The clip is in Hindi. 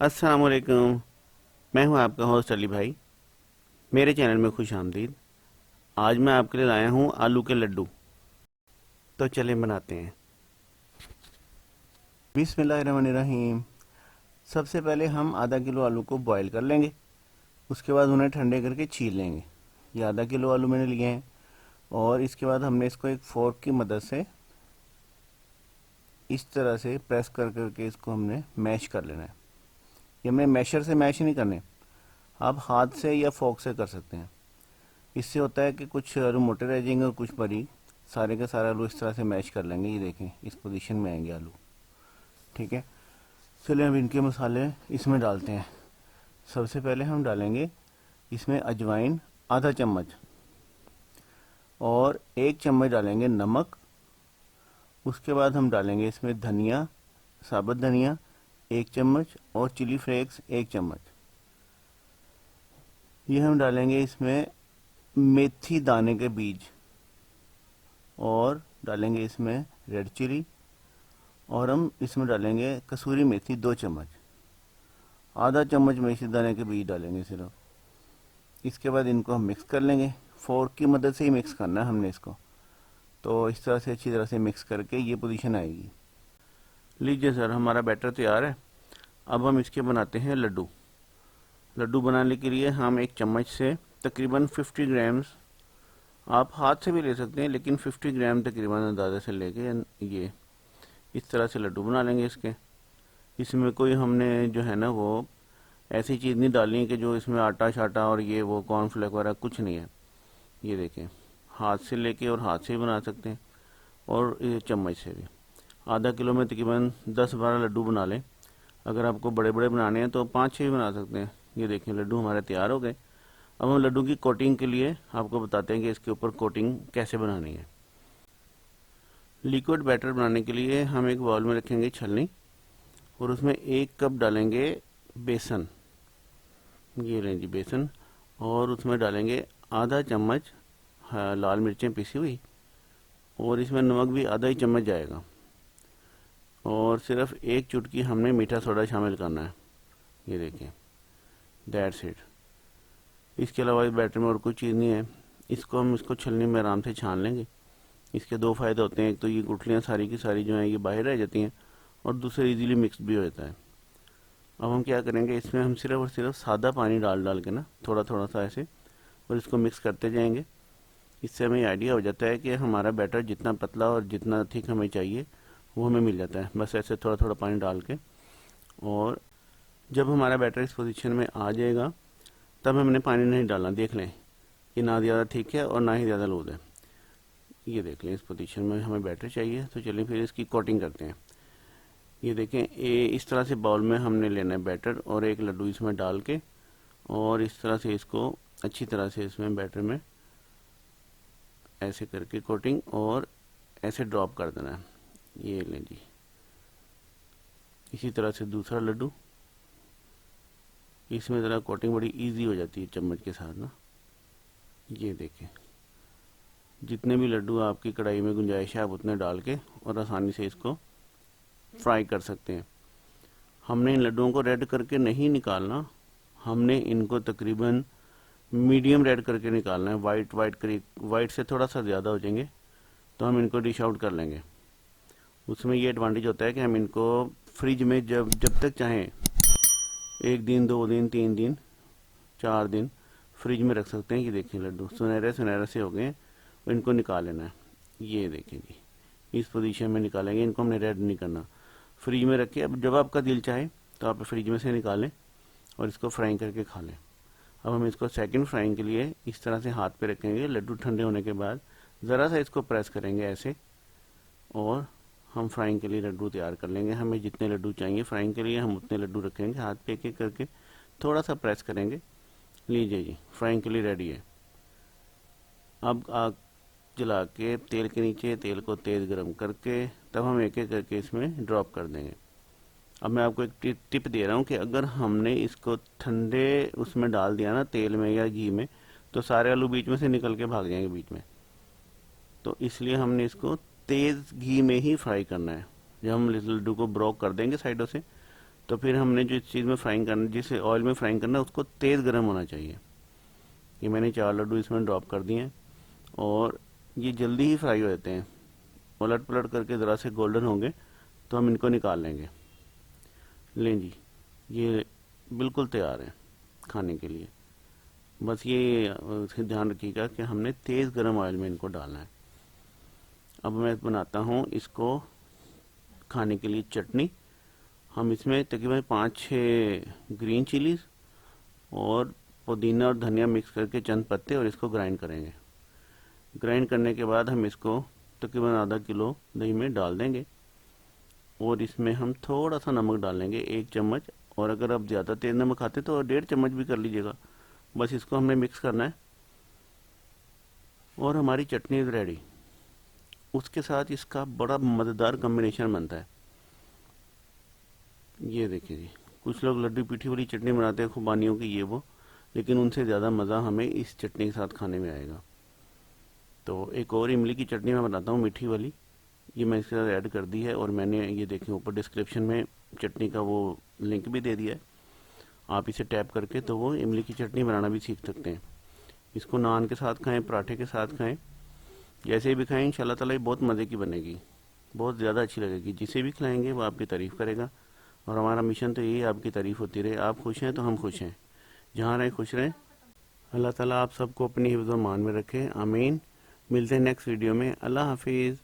अस्सलाम वालेकुम। मैं हूं आपका होस्ट अली भाई। मेरे चैनल में खुश आमदीद। आज मैं आपके लिए लाया हूं आलू के लड्डू। तो चलें बनाते हैं। बिस्मिल्लाहिर्रहमानिर्रहीम। सबसे पहले हम आधा किलो आलू को बॉईल कर लेंगे। उसके बाद उन्हें ठंडे करके छील लेंगे। ये आधा किलो आलू मैंने लिए हैं। और इसके बाद हमने इसको एक फोर्क की मदद से इस तरह से प्रेस कर करके इसको हमने मैश कर लेना है। ये हमने मैशर से मैश नहीं करने, आप हाथ से या फोर्क से कर सकते हैं। इससे होता है कि कुछ आलू मोटे रह जाएंगे और कुछ बारीक। सारे के सारे आलू इस तरह से मैश कर लेंगे। ये देखें, इस पोजीशन में आएंगे आलू। ठीक है, चलिए अब इनके मसाले इसमें डालते हैं। सबसे पहले हम डालेंगे इसमें अजवाइन आधा चम्मच, और 1 चम्मच डालेंगे नमक। उसके बाद हम डालेंगे इसमें धनिया, साबुत धनिया 1 चम्मच, और चिली फ्लेक्स 1 चम्मच। ये हम डालेंगे इसमें मेथी दाने के बीज, और डालेंगे इसमें रेड चिली, और हम इसमें डालेंगे कसूरी मेथी 2 चम्मच। आधा चम्मच मेथी दाने के बीज डालेंगे सिर्फ। इसके बाद इनको हम मिक्स कर लेंगे। फोर्क की मदद से ही मिक्स करना है हमने इसको। तो इस तरह से अच्छी तरह से मिक्स करके ये पोजीशन आएगी। लीजिए सर, हमारा बैटर तैयार है। अब हम इसके बनाते हैं लड्डू। लड्डू बनाने के लिए हम एक चम्मच से तकरीबन 50 ग्राम्स, आप हाथ से भी ले सकते हैं, लेकिन 50 ग्राम तकरीबन अंदाजे से लेके ये इस तरह से लड्डू बना लेंगे इसके। इसमें कोई हमने जो है ना वो ऐसी चीज़ नहीं डालनी है कि जो इसमें आटा शाटा और ये वो कॉर्नफ्लेक्स वगैरह कुछ नहीं है। ये देखें, हाथ से लेके और हाथ से भी बना सकते हैं, और ये चम्मच से भी। आधा किलो में तकरीबन 10-12 लड्डू बना लें। अगर आपको बड़े बड़े बनाने हैं तो 5-6 भी बना सकते हैं। ये देखें, लड्डू हमारे तैयार हो गए। अब हम लड्डू की कोटिंग के लिए आपको बताते हैं कि इसके ऊपर कोटिंग कैसे बनानी है। लिक्विड बैटर बनाने के लिए हम एक बाउल में रखेंगे छलनी, और उसमें 1 कप डालेंगे बेसन। ये लें जी बेसन, और उसमें डालेंगे आधा चम्मच लाल मिर्चें पिसी हुई, और इसमें नमक भी आधा ही चम्मच जाएगा, और सिर्फ 1 चुटकी हमने मीठा सोडा शामिल करना है। ये देखें, दैट्स इट। इसके अलावा इस बैटर में और कोई चीज़ नहीं है। इसको छलनी में आराम से छान लेंगे। इसके 2 फ़ायदे होते हैं, एक तो ये गुठलियाँ सारी की सारी जो हैं ये बाहर रह जाती हैं, और दूसरा इजीली मिक्स भी हो जाता है। अब हम क्या करेंगे, इसमें हम सिर्फ और सिर्फ सादा पानी डाल डाल के ना थोड़ा थोड़ा सा ऐसे, और इसको मिक्स करते जाएंगे। इससे हमें आइडिया हो जाता है कि हमारा बैटर जितना पतला और जितना थिक हमें चाहिए वो हमें मिल जाता है, बस ऐसे थोड़ा थोड़ा पानी डाल के। और जब हमारा बैटर इस पोजीशन में आ जाएगा तब हमने पानी नहीं डालना। देख लें कि ना ज़्यादा थिक है और ना ही ज़्यादा लूज है। ये देख लें, इस पोजीशन में हमें बैटर चाहिए। तो चलिए फिर इसकी कोटिंग करते हैं। ये देखें, ये इस तरह से बाउल में हमने लेना है बैटर, और एक लड्डू इसमें डाल के, और इस तरह से इसको अच्छी तरह से इसमें बैटर में ऐसे करके कोटिंग और ऐसे ड्रॉप कर देना है। ये लें जी, इसी तरह से दूसरा लड्डू। इसमें ज़रा कोटिंग बड़ी इजी हो जाती है चम्मच के साथ ना। ये देखें, जितने भी लड्डू आपकी कढ़ाई में गुंजाइश है आप उतने डाल के और आसानी से इसको फ्राई कर सकते हैं। हमने इन लड्डुओं को रेड करके नहीं निकालना, हमने इनको तकरीबन मीडियम रेड करके निकालना है। वाइट वाइट करीब, वाइट से थोड़ा सा ज़्यादा हो जाएंगे तो हम इनको डिश आउट कर लेंगे। उसमें ये एडवांटेज होता है कि हम इनको फ्रिज में जब जब तक चाहें, 1 दिन 2 दिन 3 दिन 4 दिन फ्रिज में रख सकते हैं। ये देखिए, लड्डू सुनहरे सुनहरे से हो गए, और इनको निकाल लेना है। ये देखें जी, इस पोजीशन में निकालेंगे इनको, हमने रेड नहीं करना। फ्रिज में रखिए, अब जब आपका दिल चाहे तो आप फ्रिज में से निकालें और इसको फ्राई करके खा लें। अब हम इसको सेकंड फ्राइंग के लिए इस तरह से हाथ पे रखेंगे। लड्डू ठंडे होने के बाद ज़रा सा इसको प्रेस करेंगे ऐसे, और हम फ्राइंग के लिए लड्डू तैयार कर लेंगे। हमें जितने लड्डू चाहिए फ्राइंग के लिए हम उतने लड्डू रखेंगे, हाथ पे एक एक करके थोड़ा सा प्रेस करेंगे। लीजिए जी, फ्राइंग के लिए रेडी है। अब आग जला के तेल के नीचे तेल को तेज़ गरम करके तब हम एक एक करके इसमें ड्रॉप कर देंगे। अब मैं आपको एक टिप दे रहा हूँ कि अगर हमने इसको ठंडे उसमें डाल दिया ना, तेल में या घी में, तो सारे आलू बीच में से निकल के भाग जाएंगे बीच में। तो इसलिए हमने इसको तेज़ घी में ही फ्राई करना है। जब हम लड्डू को ब्रोक कर देंगे साइडों से, तो फिर हमने जो इस चीज़ में फ्राइंग करना, जिस ऑयल में फ्राइंग करना है, उसको तेज़ गर्म होना चाहिए। ये मैंने 4 लड्डू इसमें ड्रॉप कर दिए हैं और ये जल्दी ही फ्राई हो जाते हैं। उलट पलट करके ज़रा से गोल्डन होंगे तो हम इनको निकाल लेंगे। लें जी, ये बिल्कुल तैयार है खाने के लिए। बस ये ध्यान रखिएगा कि हमने तेज़ गर्म ऑयल में इनको डालना है। अब मैं बनाता हूँ इसको खाने के लिए चटनी। हम इसमें तकरीबन 5-6 ग्रीन चिलीज़ और पुदीना और धनिया मिक्स करके चंद पत्ते और इसको ग्राइंड करेंगे। ग्राइंड करने के बाद हम इसको तकरीबन आधा किलो दही में डाल देंगे और इसमें हम थोड़ा सा नमक डालेंगे, 1 चम्मच। और अगर आप ज़्यादा तेज़ नमक खाते तो 1.5 चम्मच भी कर लीजिएगा। बस इसको हमने मिक्स करना है और हमारी चटनी इज़ रेडी। उसके साथ इसका बड़ा मज़ेदार कम्बिनेशन बनता है। ये देखिए जी, कुछ लोग लड्डू पीठी वाली चटनी बनाते हैं खुबानियों की, ये वो, लेकिन उनसे ज़्यादा मज़ा हमें इस चटनी के साथ खाने में आएगा। तो एक और इमली की चटनी मैं बनाता हूँ मीठी वाली, ये मैं इसके साथ ऐड कर दी है और मैंने ये देखें ऊपर डिस्क्रिप्शन में चटनी का वो लिंक भी दे दिया है। आप इसे टैप करके तो वो इमली की चटनी बनाना भी सीख सकते हैं। इसको नान के साथ खाएं, पराठे के साथ खाएं, जैसे भी खाएं, इंशाल्लाह ताला ये बहुत मज़े की बनेगी, बहुत ज़्यादा अच्छी लगेगी। जिसे भी खिलाएंगे वो आपकी तारीफ़ करेगा और हमारा मिशन तो यही है, आपकी तारीफ़ होती रहे। आप खुश हैं तो हम खुश हैं, जहाँ रहें खुश रहें। अल्लाह ताला आप सबको अपनी हिफ्ज़ व मान में रखे, आमीन। मिलते हैं नेक्स्ट वीडियो में। अल्लाह हाफिज़।